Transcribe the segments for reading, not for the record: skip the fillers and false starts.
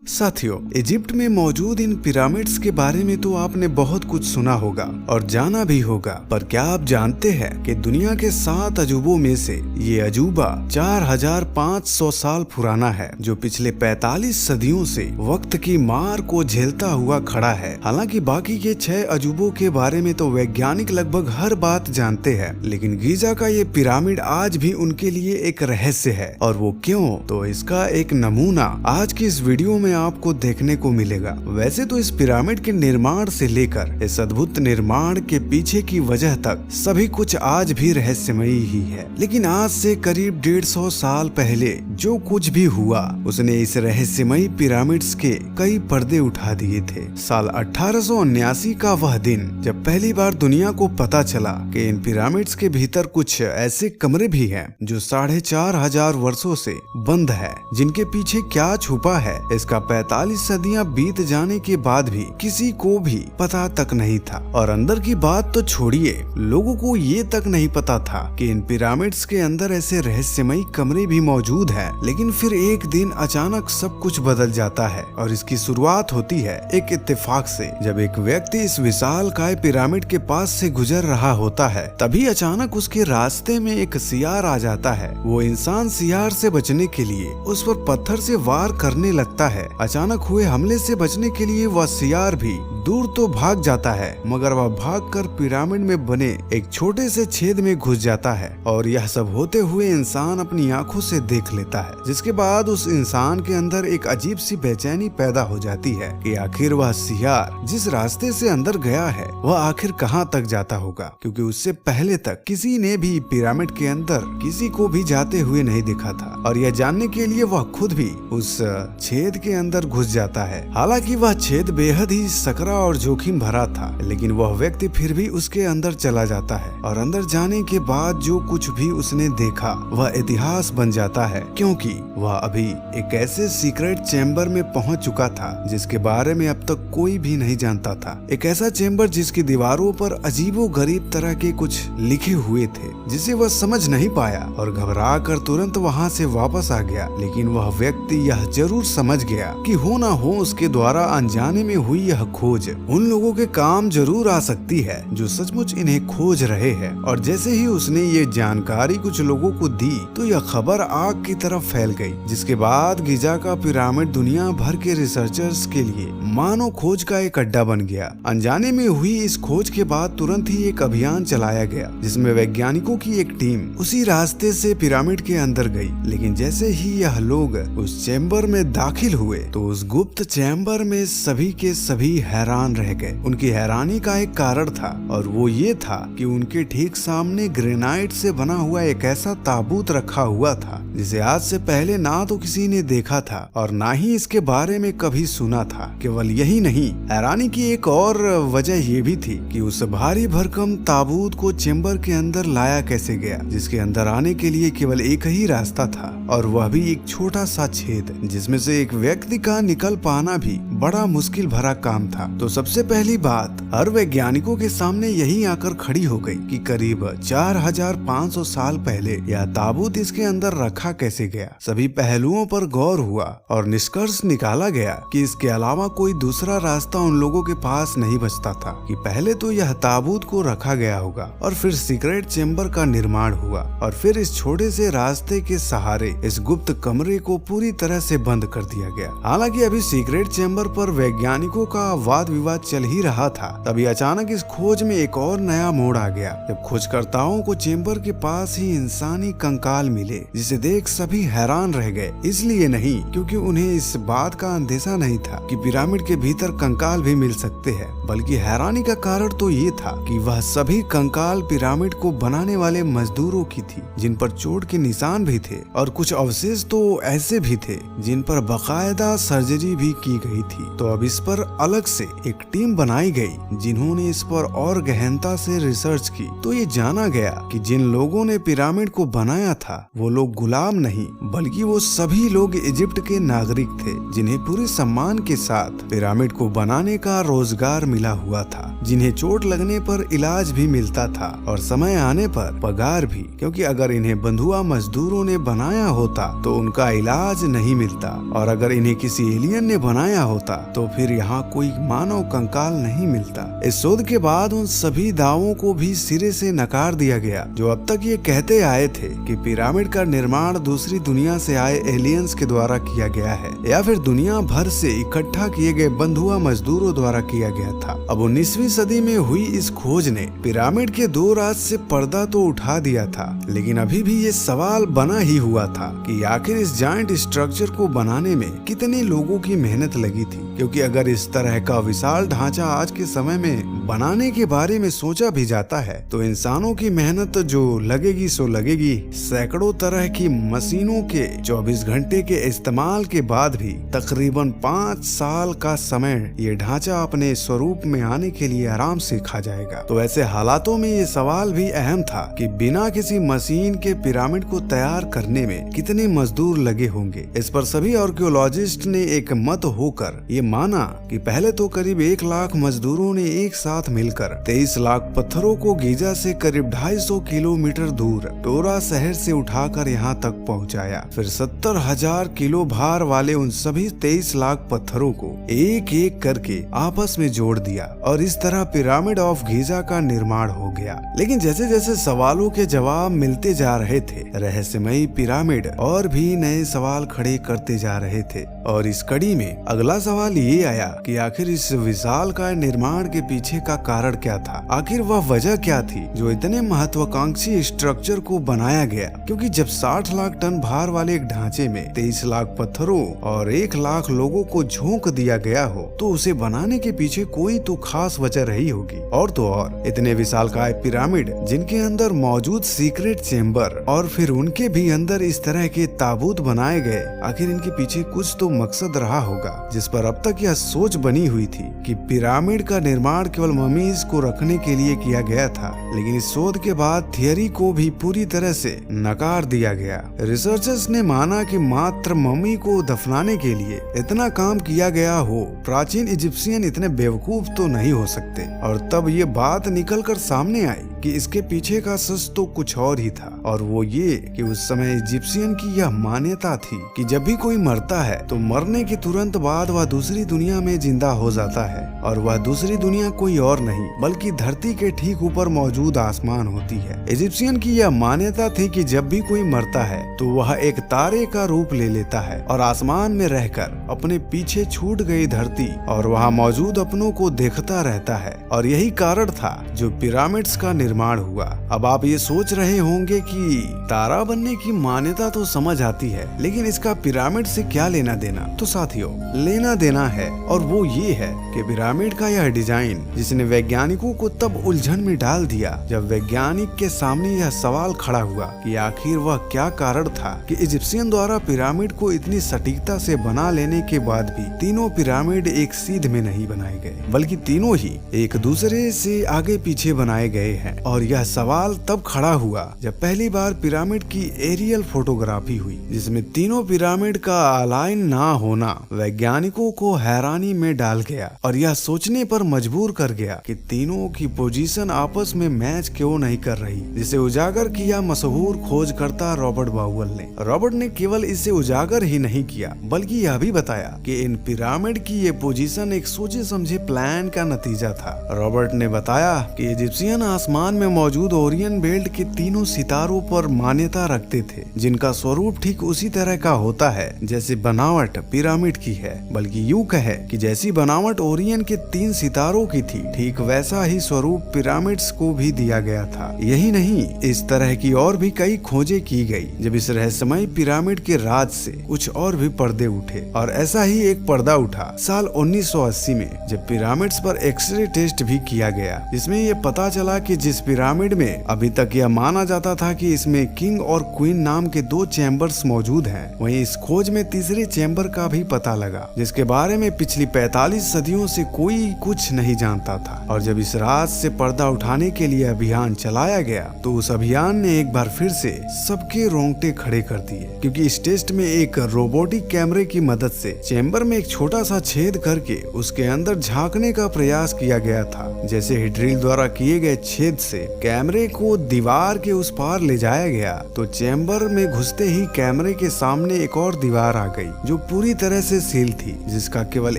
साथियों, इजिप्ट में मौजूद इन पिरामिड्स के बारे में तो आपने बहुत कुछ सुना होगा और जाना भी होगा, पर क्या आप जानते हैं कि दुनिया के 7 अजूबों में से ये अजूबा 4500 साल पुराना है, जो पिछले 45 सदियों से वक्त की मार को झेलता हुआ खड़ा है। हालांकि बाकी के 6 अजूबों के बारे में तो वैज्ञानिक लगभग हर बात जानते हैं, लेकिन गीजा का ये पिरामिड आज भी उनके लिए एक रहस्य है। और वो क्यों, तो इसका एक नमूना आज की इस वीडियो में आपको देखने को मिलेगा। वैसे तो इस पिरामिड के निर्माण से लेकर इस अद्भुत निर्माण के पीछे की वजह तक सभी कुछ आज भी रहस्यमयी ही है, लेकिन आज से करीब 150 साल पहले जो कुछ भी हुआ उसने इस रहस्यमयी पिरामिड्स के कई पर्दे उठा दिए थे। साल 1879 का वह दिन जब पहली बार दुनिया को पता चला कि इन पिरामिड्स के भीतर कुछ ऐसे कमरे भी हैं जो 4500 वर्षों से बंद है, जिनके पीछे क्या छुपा है इसका 45 सदियां बीत जाने के बाद भी किसी को भी पता तक नहीं था। और अंदर की बात तो छोड़िए, लोगों को ये तक नहीं पता था कि इन पिरामिड्स के अंदर ऐसे रहस्यमयी कमरे भी मौजूद हैं। लेकिन फिर एक दिन अचानक सब कुछ बदल जाता है और इसकी शुरुआत होती है एक इत्तेफाक से। जब एक व्यक्ति इस विशालकाय पिरामिड के पास से गुजर रहा होता है, तभी अचानक उसके रास्ते में एक सियार आ जाता है। वो इंसान सियार से बचने के लिए उस पर पत्थर से वार करने लगता है। अचानक हुए हमले से बचने के लिए वह सियार भी दूर तो भाग जाता है, मगर वह भागकर पिरामिड में बने एक छोटे से छेद में घुस जाता है। और यह सब होते हुए इंसान अपनी आंखों से देख लेता है, जिसके बाद उस इंसान के अंदर एक अजीब सी बेचैनी पैदा हो जाती है कि आखिर वह सियार जिस रास्ते से अंदर गया है वह आखिर कहां तक जाता होगा, क्योंकि उससे पहले तक किसी ने भी पिरामिड के अंदर किसी को भी जाते हुए नहीं देखा था। और यह जानने के लिए वह खुद भी उस छेद के अंदर घुस जाता है। हालांकि वह छेद बेहद ही सकरा और जोखिम भरा था, लेकिन वह व्यक्ति फिर भी उसके अंदर चला जाता है। और अंदर जाने के बाद जो कुछ भी उसने देखा वह इतिहास बन जाता है, क्योंकि वह अभी एक ऐसे सीक्रेट चेम्बर में पहुंच चुका था जिसके बारे में अब तक कोई भी नहीं जानता था। एक ऐसा चेम्बर जिसकी दीवारों पर अजीबोगरीब तरह के कुछ लिखे हुए थे, जिसे वह समझ नहीं पाया और घबरा कर तुरंत वहाँ से वापस आ गया। लेकिन वह व्यक्ति यह जरूर समझ गया कि हो ना हो उसके द्वारा अनजाने में हुई यह खोज उन लोगों के काम जरूर आ सकती है जो सचमुच इन्हें खोज रहे हैं। और जैसे ही उसने ये जानकारी कुछ लोगों को दी तो यह खबर आग की तरफ फैल गई, जिसके बाद गीजा का पिरामिड दुनिया भर के रिसर्चर्स के लिए मानो खोज का एक अड्डा बन गया। अनजाने में हुई इस खोज के बाद तुरंत ही एक अभियान चलाया गया, जिसमें वैज्ञानिकों की एक टीम उसी रास्ते से पिरामिड के अंदर गई। लेकिन जैसे ही यह लोग उस चेम्बर में दाखिल हुए तो उस गुप्त चेम्बर में सभी के सभी हैरान रह गए। उनकी हैरानी का एक कारण था, और वो ये था कि उनके ठीक सामने ग्रेनाइट से बना हुआ एक ऐसा ताबूत रखा हुआ था जिसे आज से पहले ना तो किसी ने देखा था और ना ही इसके बारे में कभी सुना था। केवल यही नहीं, हैरानी की एक और वजह ये भी थी कि उस भारी भरकम ताबूत को चेम्बर के अंदर लाया कैसे गया, जिसके अंदर आने के लिए केवल एक ही रास्ता था, और वह भी एक छोटा सा छेद, जिसमें से एक व्यक्ति का निकल पाना भी बड़ा मुश्किल भरा काम था। तो सबसे पहली बात हर वैज्ञानिकों के सामने यही आकर खड़ी हो गई कि करीब 4500 साल पहले यह ताबूत इसके अंदर रखा कैसे गया। सभी पहलुओं पर गौर हुआ और निष्कर्ष निकाला गया कि इसके अलावा कोई दूसरा रास्ता उन लोगों के पास नहीं बचता था कि पहले तो यह ताबूत को रखा गया होगा और फिर सीक्रेट चेम्बर का निर्माण हुआ, और फिर इस छोटे से रास्ते के सहारे इस गुप्त कमरे को पूरी तरह से बंद कर दिया गया। हालांकि अभी सीक्रेट चेम्बर पर वैज्ञानिकों का वाद विवाद चल ही रहा था, तभी अचानक इस खोज में एक और नया मोड़ आ गया, जब खोजकर्ताओं को चेम्बर के पास ही इंसानी कंकाल मिले, जिसे देख सभी हैरान रह गए। इसलिए नहीं क्योंकि उन्हें इस बात का अंदेशा नहीं था कि पिरामिड के भीतर कंकाल भी मिल सकते हैं, बल्कि हैरानी का कारण तो ये था कि वह सभी कंकाल पिरामिड को बनाने वाले मजदूरों की थी, जिन पर चोट के निशान भी थे, और कुछ अवशेष तो ऐसे भी थे जिन पर बाकायदा सर्जरी भी की गई थी। थी, तो अब इस पर अलग से एक टीम बनाई गई जिन्होंने इस पर और गहनता से रिसर्च की। तो ये जाना गया कि जिन लोगों ने पिरामिड को बनाया था वो लोग गुलाम नहीं, बल्कि वो सभी लोग इजिप्ट के नागरिक थे जिन्हें पूरे सम्मान के साथ पिरामिड को बनाने का रोजगार मिला हुआ था, जिन्हें चोट लगने पर इलाज भी मिलता था और समय आने पर पगार भी, क्योंकि अगर इन्हें बंधुआ मजदूरों ने बनाया होता तो उनका इलाज नहीं मिलता, और अगर इन्हें किसी एलियन ने बनाया होता तो फिर यहाँ कोई मानव कंकाल नहीं मिलता। इस शोध के बाद उन सभी दावों को भी सिरे से नकार दिया गया जो अब तक ये कहते आए थे कि पिरामिड का निर्माण दूसरी दुनिया से आए एलियंस के द्वारा किया गया है या फिर दुनिया भर से इकट्ठा किए गए बंधुआ मजदूरों द्वारा किया गया था। अब 19वीं सदी में हुई इस खोज ने पिरामिड के दो राज से पर्दा तो उठा दिया था, लेकिन अभी भी ये सवाल बना ही हुआ था कि आखिर इस जायंट स्ट्रक्चर को बनाने में कितने लोगों की मेहनत लगी थी, क्योंकि अगर इस तरह का विशाल ढांचा आज के समय में बनाने के बारे में सोचा भी जाता है तो इंसानों की मेहनत जो लगेगी सो लगेगी। सैकड़ों तरह की मशीनों के 24 घंटे के इस्तेमाल के बाद भी तकरीबन 5 साल का समय ये ढांचा अपने स्वरूप में आने के लिए आराम से खा जाएगा। तो ऐसे हालातों में ये सवाल भी अहम था कि बिना किसी मशीन के पिरामिड को तैयार करने में कितने मजदूर लगे होंगे। इस पर सभी आर्कियोलॉजिस्ट ने एक मत होकर ये माना कि पहले तो करीब 1 लाख मजदूरों ने एक साथ मिलकर 23 लाख पत्थरों को गीजा से करीब 250 किलोमीटर दूर टोरा शहर से उठाकर यहाँ तक पहुँचाया। फिर 70,000 किलो भार वाले उन सभी 23 लाख पत्थरों को एक एक करके आपस में जोड़ दिया और इस तरह पिरामिड ऑफ गीजा का निर्माण हो गया। लेकिन जैसे जैसे सवालों के जवाब मिलते जा रहे थे, रहस्यमयी पिरामिड और भी नए सवाल खड़े करते जा रहे थे। और इस कड़ी में अगला सवाल ये आया कि आखिर इस विशाल का निर्माण के पीछे का कारण क्या था, आखिर वह वजह क्या थी जो इतने महत्वाकांक्षी स्ट्रक्चर को बनाया गया। क्योंकि जब 60 लाख टन भार वाले एक ढांचे में 23 लाख पत्थरों और 1 लाख लोगों को झोंक दिया गया हो तो उसे बनाने के पीछे कोई तो खास वजह रही होगी। और तो और इतने विशालकाय पिरामिड जिनके अंदर मौजूद सीक्रेट चेम्बर और फिर उनके भी अंदर इस तरह के ताबूत बनाए गए, आखिर इनके पीछे कुछ तो मकसद रहा होगा, जिस पर अब तक यह सोच बनी हुई थी कि पिरामिड का निर्माण केवल ममीज को रखने के लिए किया गया था। लेकिन इस शोध के बाद थियरी को भी पूरी तरह से नकार दिया गया। रिसर्चर्स ने माना कि मात्र मम्मी को दफनाने के लिए इतना काम किया गया हो, प्राचीन इजिप्शियन इतने बेवकूफ तो नहीं हो सकते। और तब ये बात निकल कर सामने आई कि इसके पीछे का सच तो कुछ और ही था, और वो ये कि उस समय इजिप्शियन की यह मान्यता थी कि जब भी कोई मरता है तो मरने के तुरंत बाद वह दूसरी दुनिया में जिंदा हो जाता है, और वह दूसरी दुनिया कोई और नहीं बल्कि धरती के ठीक ऊपर मौजूद आसमान होती है। इजिप्शियन की यह मान्यता थी कि जब भी कोई मरता है तो वह एक तारे का रूप ले लेता है और आसमान में रहकर अपने पीछे छूट गई धरती और वहाँ मौजूद अपनों को देखता रहता है। और यही कारण था जो पिरामिड्स का निर्माण हुआ। अब आप ये सोच रहे होंगे कि तारा बनने की मान्यता तो समझ आती है, लेकिन इसका पिरामिड से क्या लेना देना? तो साथियों, लेना देना है, और वो ये है कि पिरामिड का यह डिजाइन जिसने वैज्ञानिकों को तब उलझन में डाल दिया जब वैज्ञानिक के सामने यह सवाल खड़ा हुआ कि आखिर वह क्या कारण था कि इजिप्शियन द्वारा पिरामिड को इतनी सटीकता से बना लेने के बाद भी तीनों पिरामिड एक सीध में नहीं बनाए गए, बल्कि तीनों ही एक दूसरे से आगे पीछे बनाए गए हैं। और यह सवाल तब खड़ा हुआ जब पहली बार पिरामिड की एरियल फोटोग्राफी हुई, जिसमें तीनों पिरामिड का अलाइन ना होना वैज्ञानिकों को हैरानी में डाल गया और यह सोचने पर मजबूर कर गया कि तीनों की पोजीशन आपस में मैच क्यों नहीं कर रही, जिसे उजागर किया मशहूर खोजकर्ता रॉबर्ट बाउअल ने। रॉबर्ट ने केवल इसे उजागर ही नहीं किया बल्कि यह भी बताया कि इन पिरामिड की ये पोजीशन एक सोचे समझे प्लान का नतीजा था। रॉबर्ट ने बताया कि इजिप्शियन आसमान में मौजूद ओरियन बेल्ट के तीनों सितारों पर मान्यता रखते थे, जिनका स्वरूप ठीक उसी तरह का होता है जैसे बनावट पिरामिड की है, बल्कि यूं कहे कि जैसी बनावट ओरियन के 3 सितारों की थी, ठीक वैसा ही स्वरूप पिरामिड्स को भी दिया गया था। यही नहीं, इस तरह की और भी कई खोजें की गई जब इस रहस्यमयी पिरामिड के राज से कुछ और भी पर्दे उठे। और ऐसा ही एक पर्दा उठा साल 1980 में, जब पिरामिड्स पर एक्सरे टेस्ट भी किया गया, जिसमें ये पता चला कि जिस पिरामिड में अभी तक यह माना जाता था कि इसमें किंग और क्वीन नाम के 2 चैम्बर्स मौजूद हैं। वहीं इस खोज में तीसरे चैम्बर का भी पता लगा, जिसके बारे में पिछली 45 सदियों से कोई कुछ नहीं जानता था। और जब इस राज से पर्दा उठाने के लिए अभियान चलाया गया तो उस अभियान ने एक बार फिर से सबके रोंगटे खड़े कर दिए, क्योंकि इस टेस्ट में एक रोबोटिक कैमरे की मदद से चैम्बर में एक छोटा सा छेद करके उसके अंदर झांकने का प्रयास किया गया था। जैसे ही ड्रिल द्वारा किए गए छेद से कैमरे को दीवार के उस पार ले जाया गया तो चैम्बर में घुसते ही कैमरे के सामने एक और दीवार आ गई जो पूरी तरह से सील थी, जिसका केवल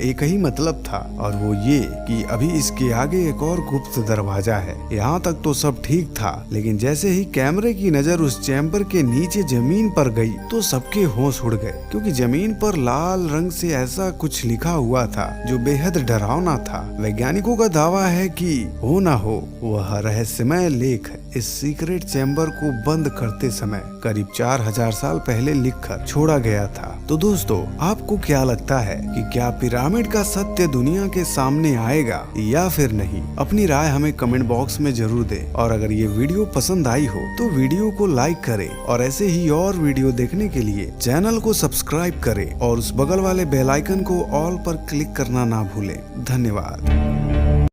एक ही मतलब था और वो ये कि अभी इसके आगे एक और गुप्त दरवाजा है। यहाँ तक तो सब ठीक था, लेकिन जैसे ही कैमरे की नजर उस चैम्बर के नीचे जमीन पर गई तो सबके होश उड़ गए, क्योंकि जमीन पर लाल रंग से ऐसा कुछ लिखा हुआ था जो बेहद डरावना था। वैज्ञानिकों का दावा है कि हो ना हो वह रहस्यमय लेख इस सीक्रेट चैम्बर को बंद करते समय करीब 4000 साल पहले लिखकर छोड़ा गया था। तो दोस्तों, आपको क्या लगता है कि क्या पिरामिड का सत्य दुनिया के सामने आएगा या फिर नहीं? अपनी राय हमें कमेंट बॉक्स में जरूर दें। और अगर ये वीडियो पसंद आई हो तो वीडियो को लाइक करें और ऐसे ही और वीडियो देखने के लिए चैनल को सब्सक्राइब करें और उस बगल वाले बेल आइकन को ऑल पर क्लिक करना ना भूलें। धन्यवाद।